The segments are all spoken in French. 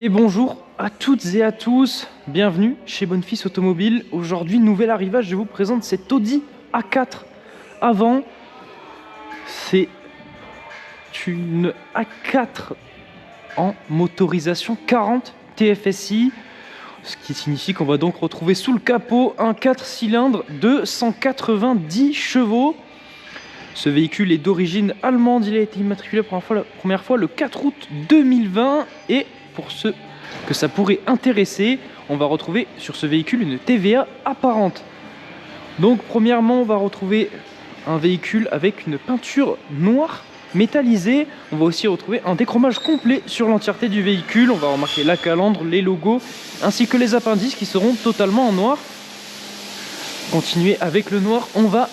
Et bonjour à toutes et à tous, bienvenue chez Bonfils Automobile. Aujourd'hui, nouvel arrivage, je vous présente cet Audi A4 avant. C'est une A4 en motorisation 40 TFSI, ce qui signifie qu'on va donc retrouver sous le capot un 4 cylindres de 190 chevaux. Ce véhicule est d'origine allemande, il a été immatriculé pour la première fois le 4 août 2020 et pour ceux que ça pourrait intéresser, on va retrouver sur ce véhicule une TVA apparente. Donc premièrement, on va retrouver un véhicule avec une peinture noire métallisée. On va aussi retrouver un déchromage complet sur l'entièreté du véhicule. On va remarquer la calandre, les logos, ainsi que les appendices qui seront totalement en noir. Continuer avec le noir, on va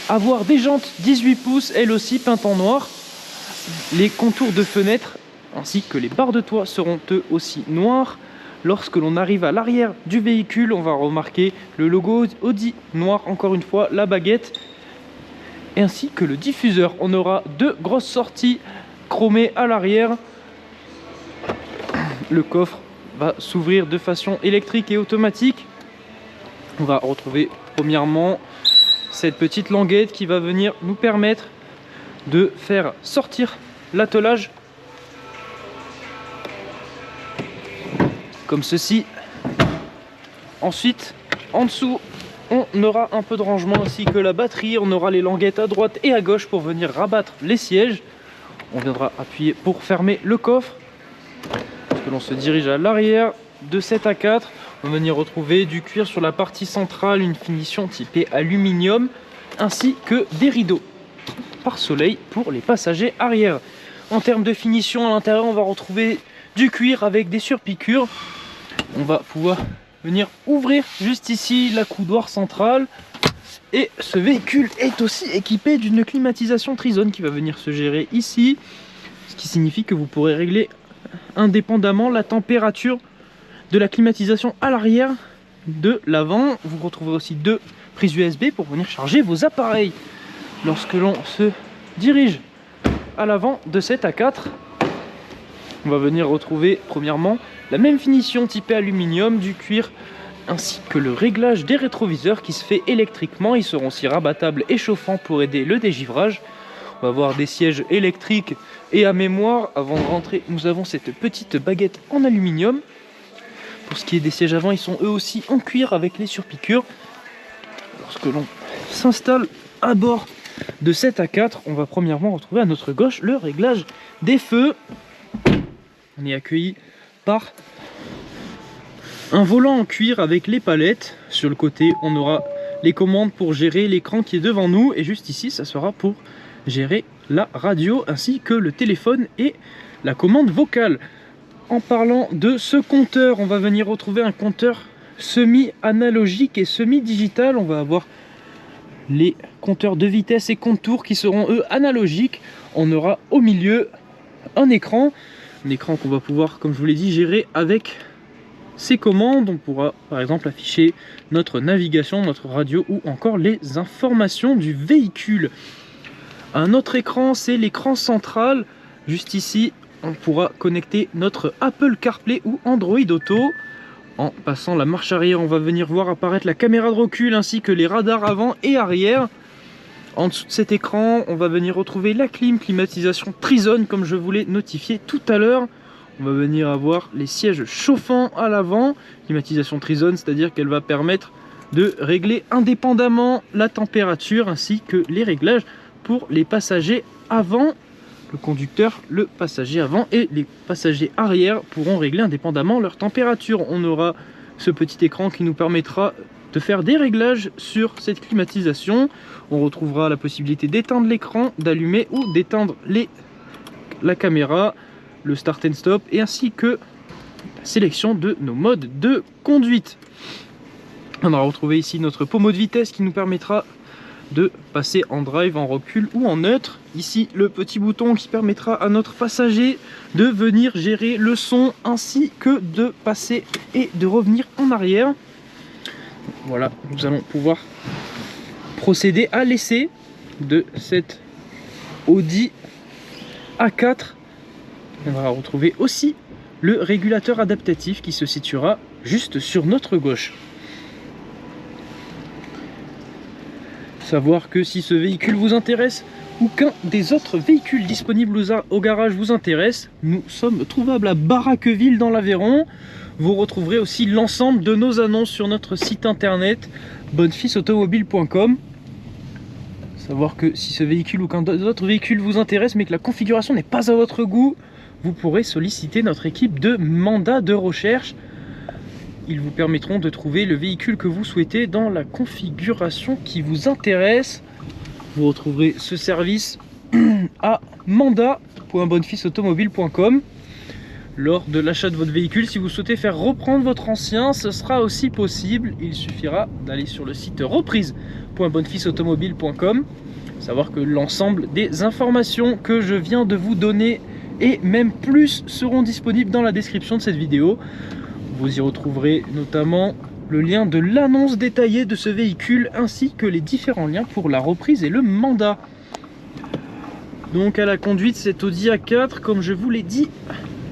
avoir des jantes 18 pouces, elles aussi peintes en noir. Les contours de fenêtres ainsi que les barres de toit seront eux aussi noirs. Lorsque l'on arrive à l'arrière du véhicule, on va remarquer le logo Audi noir, encore une fois, la baguette, ainsi que le diffuseur. On aura deux grosses sorties chromées à l'arrière. Le coffre va s'ouvrir de façon électrique et automatique. On va retrouver premièrement cette petite languette qui va venir nous permettre de faire sortir l'attelage comme ceci. Ensuite, en dessous, on aura un peu de rangement ainsi que la batterie. On aura les languettes à droite et à gauche pour venir rabattre les sièges. On viendra appuyer pour fermer le coffre. Lorsque l'on se dirige à l'arrière de cette A4, on va venir retrouver du cuir sur la partie centrale, une finition typée aluminium, ainsi que des rideaux pare-soleil pour les passagers arrière. En termes de finition, à l'intérieur, on va retrouver du cuir avec des surpiqûres. On va pouvoir venir ouvrir juste ici la coudoir centrale. Et ce véhicule est aussi équipé d'une climatisation Trizone qui va venir se gérer ici. Ce qui signifie que vous pourrez régler indépendamment la température de la climatisation à l'arrière de l'avant. Vous retrouvez aussi deux prises USB pour venir charger vos appareils. Lorsque l'on se dirige à l'avant de cette A4, on va venir retrouver premièrement la même finition typée aluminium, du cuir, ainsi que le réglage des rétroviseurs qui se fait électriquement. Ils seront aussi rabattables et chauffants pour aider le dégivrage. On va avoir des sièges électriques et à mémoire. Avant de rentrer, nous avons cette petite baguette en aluminium. Pour ce qui est des sièges avant, ils sont eux aussi en cuir avec les surpiqûres. Lorsque l'on s'installe à bord de cette A4, on va premièrement retrouver à notre gauche le réglage des feux. On est accueilli par un volant en cuir avec les palettes. Sur le côté, on aura les commandes pour gérer l'écran qui est devant nous. Et juste ici, ça sera pour gérer la radio ainsi que le téléphone et la commande vocale. En parlant de ce compteur, on va venir retrouver un compteur semi-analogique et semi-digital. On va avoir les compteurs de vitesse et contours qui seront eux analogiques. On aura au milieu un écran qu'on va pouvoir, comme je vous l'ai dit, gérer avec ces commandes. On pourra par exemple afficher notre navigation, notre radio ou encore les informations du véhicule. Un autre écran, c'est l'écran central. Juste ici, on pourra connecter notre Apple CarPlay ou Android Auto. En passant la marche arrière, on va venir voir apparaître la caméra de recul ainsi que les radars avant et arrière. En dessous de cet écran, on va venir retrouver la climatisation Trizone comme je vous l'ai notifié tout à l'heure. On va venir avoir les sièges chauffants à l'avant. Climatisation Trizone, c'est-à-dire qu'elle va permettre de régler indépendamment la température ainsi que les réglages pour les passagers avant. Le conducteur, le passager avant et les passagers arrière pourront régler indépendamment leur température. On aura ce petit écran qui nous permettra de faire des réglages sur cette climatisation. On retrouvera la possibilité d'éteindre l'écran, d'allumer ou d'éteindre la caméra, le start and stop et ainsi que la sélection de nos modes de conduite. On va retrouver ici notre pommeau de vitesse qui nous permettra de passer en drive, en recul ou en neutre. Ici le petit bouton qui permettra à notre passager de venir gérer le son ainsi que de passer et de revenir en arrière. Voilà, nous allons pouvoir procéder à l'essai de cette Audi A4. On va retrouver aussi le régulateur adaptatif qui se situera juste sur notre gauche. Savoir que si ce véhicule vous intéresse ou qu'un des autres véhicules disponibles au garage vous intéresse, nous sommes trouvables à Baraqueville dans l'Aveyron. Vous retrouverez aussi l'ensemble de nos annonces sur notre site internet bonnefilsautomobile.com. Savoir que si ce véhicule ou qu'un autre véhicule vous intéresse mais que la configuration n'est pas à votre goût, vous pourrez solliciter notre équipe de mandat de recherche. Ils vous permettront de trouver le véhicule que vous souhaitez dans la configuration qui vous intéresse. Vous retrouverez ce service à mandat.bonnefilsautomobile.com. Lors de l'achat de votre véhicule, si vous souhaitez faire reprendre votre ancien, ce sera aussi possible. Il suffira d'aller sur le site reprise.bonnefilsautomobile.com. Savoir que l'ensemble des informations que je viens de vous donner et même plus seront disponibles dans la description de cette vidéo. Vous y retrouverez notamment le lien de l'annonce détaillée de ce véhicule ainsi que les différents liens pour la reprise et le mandat. Donc à la conduite, cet Audi A4, comme je vous l'ai dit,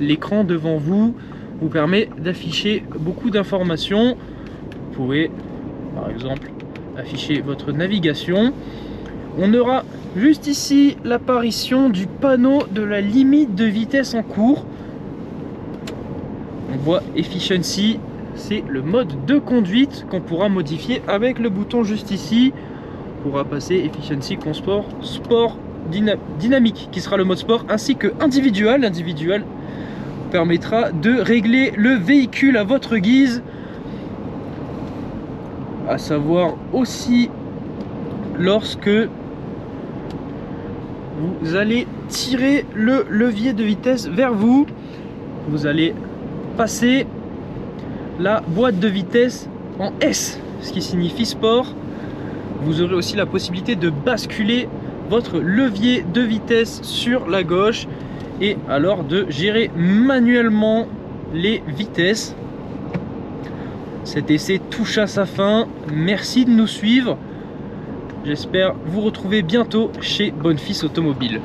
l'écran devant vous vous permet d'afficher beaucoup d'informations. Vous pouvez par exemple afficher votre navigation. On aura juste ici l'apparition du panneau de la limite de vitesse en cours. On voit Efficiency, c'est le mode de conduite qu'on pourra modifier avec le bouton juste ici. On pourra passer Efficiency, Consport, Sport, Dynamique qui sera le mode sport, ainsi que individuel. L'individuel permettra de régler le véhicule à votre guise. À savoir aussi lorsque vous allez tirer le levier de vitesse vers vous, vous allez passer la boîte de vitesse en S, ce qui signifie sport. Vous aurez aussi la possibilité de basculer votre levier de vitesse sur la gauche et alors de gérer manuellement les vitesses. Cet essai touche à sa fin. Merci de nous suivre. J'espère vous retrouver bientôt chez Bonnefils Automobile.